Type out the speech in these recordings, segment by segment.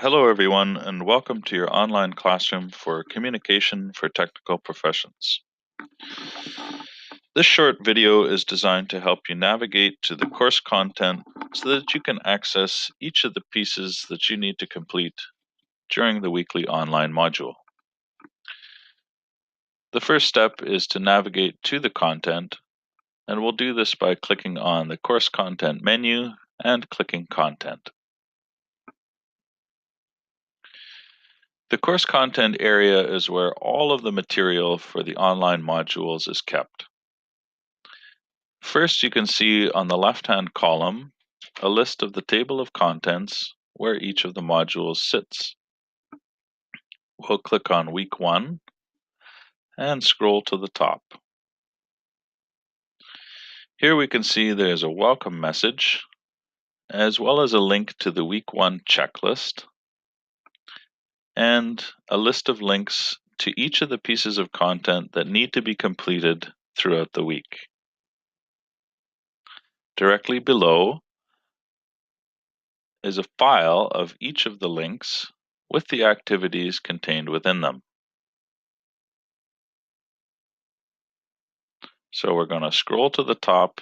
Hello, everyone, and welcome to your online classroom for communication for technical professions. This short video is designed to help you navigate to the course content so that you can access each of the pieces that you need to complete during the weekly online module. The first step is to navigate to the content, and we'll do this by clicking on the course content menu and clicking Content. The course content area is where all of the material for the online modules is kept. First, you can see on the left-hand column a list of the table of contents where each of the modules sits. We'll click on Week 1 and scroll to the top. Here we can see there's a welcome message, as well as a link to the Week 1 checklist, and a list of links to each of the pieces of content that need to be completed throughout the week. Directly below is a file of each of the links with the activities contained within them. So we're going to scroll to the top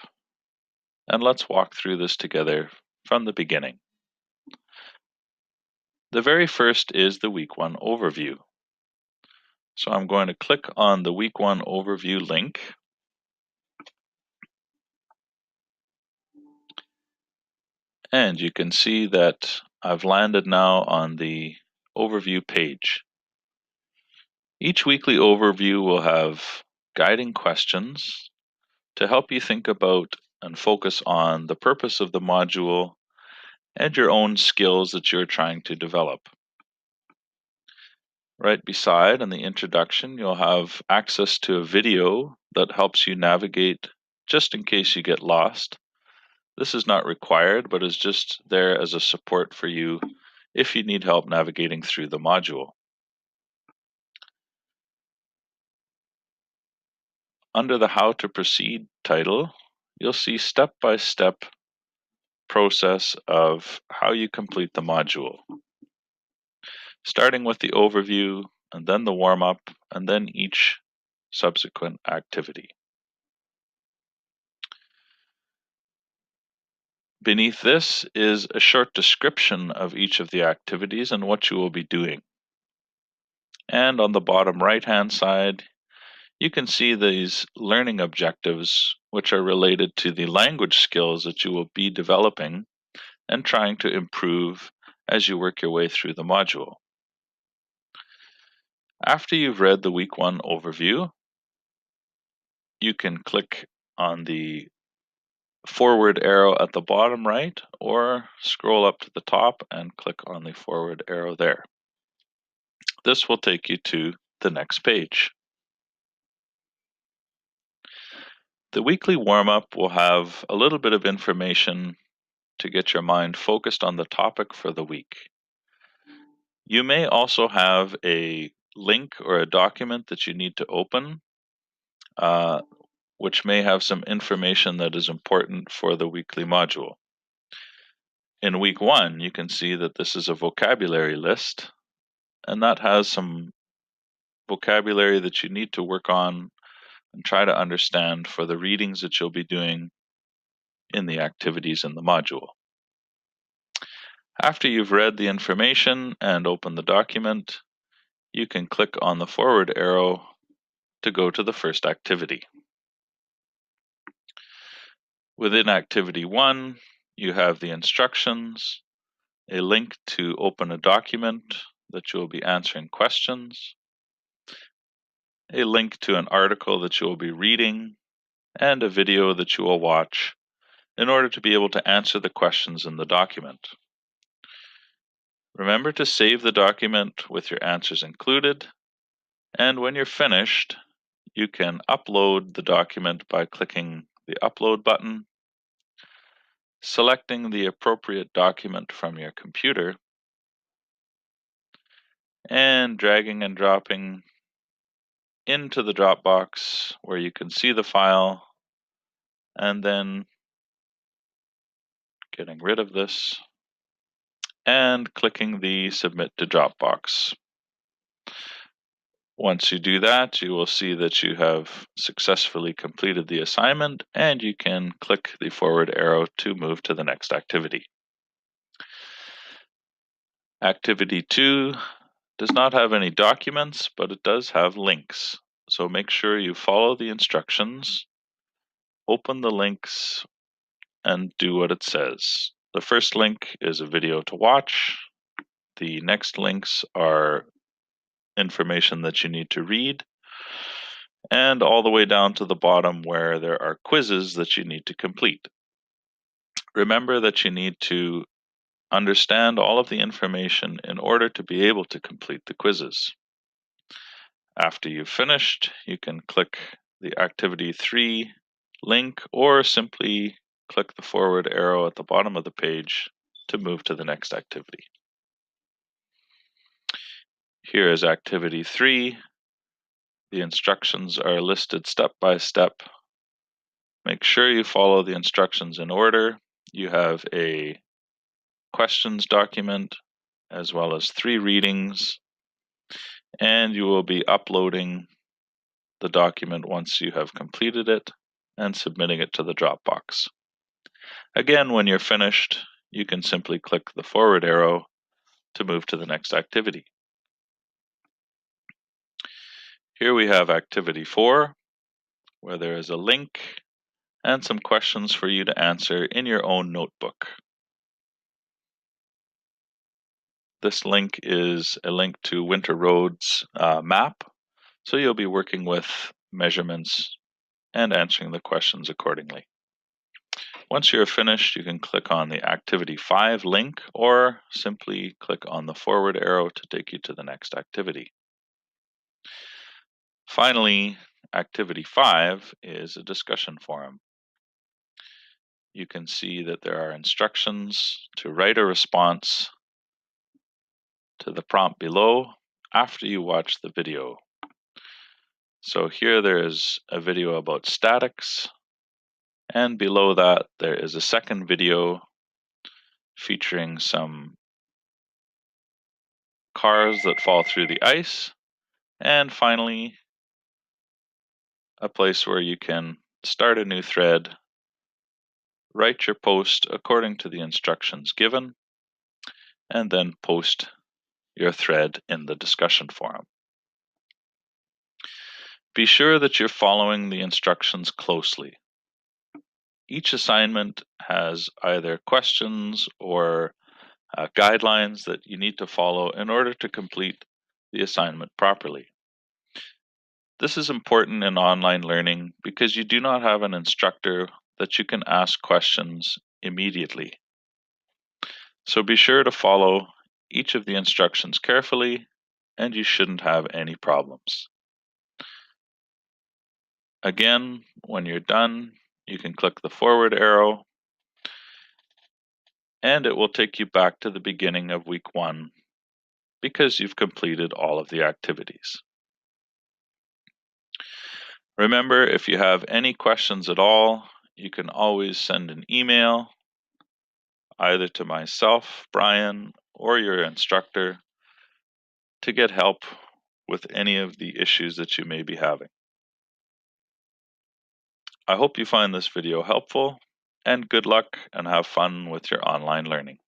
and let's walk through this together from the beginning. The very first is the Week 1 overview. So I'm going to click on the Week 1 overview link. And you can see that I've landed now on the overview page. Each weekly overview will have guiding questions to help you think about and focus on the purpose of the module and your own skills that you're trying to develop. Right beside in the introduction, you'll have access to a video that helps you navigate just in case you get lost. This is not required, but is just there as a support for you if you need help navigating through the module. Under the How to Proceed title, you'll see step-by-step process of how you complete the module, starting with the overview and then the warm-up and then each subsequent activity. Beneath this is a short description of each of the activities and what you will be doing. And on the bottom right-hand side, you can see these learning objectives, which are related to the language skills that you will be developing and trying to improve as you work your way through the module. After you've read the Week 1 overview, you can click on the forward arrow at the bottom right or scroll up to the top and click on the forward arrow there. This will take you to the next page. The weekly warm-up will have a little bit of information to get your mind focused on the topic for the week. You may also have a link or a document that you need to open, which may have some information that is important for the weekly module. In Week 1, you can see that this is a vocabulary list, and that has some vocabulary that you need to work on and try to understand for the readings that you'll be doing in the activities in the module. After you've read the information and opened the document, you can click on the forward arrow to go to the first activity. Within Activity 1, you have the instructions, a link to open a document that you will be answering questions, a link to an article that you will be reading, and a video that you will watch in order to be able to answer the questions in the document. Remember to save the document with your answers included, and when you're finished, you can upload the document by clicking the Upload button, selecting the appropriate document from your computer, and dragging and dropping into the Dropbox where you can see the file, and then getting rid of this and clicking the Submit to Dropbox. Once you do that, you will see that you have successfully completed the assignment, and you can click the forward arrow to move to the next activity. Activity 2 does not have any documents, but it does have links. So make sure you follow the instructions, open the links, and do what it says. The first link is a video to watch. The next links are information that you need to read, and all the way down to the bottom where there are quizzes that you need to complete. Remember that you need to understand all of the information in order to be able to complete the quizzes. After you've finished, you can click the Activity 3 link or simply click the forward arrow at the bottom of the page to move to the next activity. Here is Activity 3. The instructions are listed step by step. Make sure you follow the instructions in order. You have a questions document as well as 3 readings, and you will be uploading the document once you have completed it and submitting it to the Dropbox. Again, when you're finished, you can simply click the forward arrow to move to the next activity. Here we have Activity 4, where there is a link and some questions for you to answer in your own notebook. This link is a link to Winter Road's map, so you'll be working with measurements and answering the questions accordingly. Once you're finished, you can click on the Activity 5 link or simply click on the forward arrow to take you to the next activity. Finally, Activity 5 is a discussion forum. You can see that there are instructions to write a response to the prompt below after you watch the video. So here there is a video about statics, and below that there is a second video featuring some cars that fall through the ice, and finally a place where you can start a new thread, write your post according to the instructions given, and then post your thread in the discussion forum. Be sure that you're following the instructions closely. Each assignment has either questions or guidelines that you need to follow in order to complete the assignment properly. This is important in online learning because you do not have an instructor that you can ask questions immediately. So be sure to follow each of the instructions carefully, and you shouldn't have any problems. Again, when you're done, you can click the forward arrow, and it will take you back to the beginning of week 1 because you've completed all of the activities. Remember, if you have any questions at all, you can always send an email either to myself, Brian, or your instructor to get help with any of the issues that you may be having. I hope you find this video helpful, and good luck and have fun with your online learning.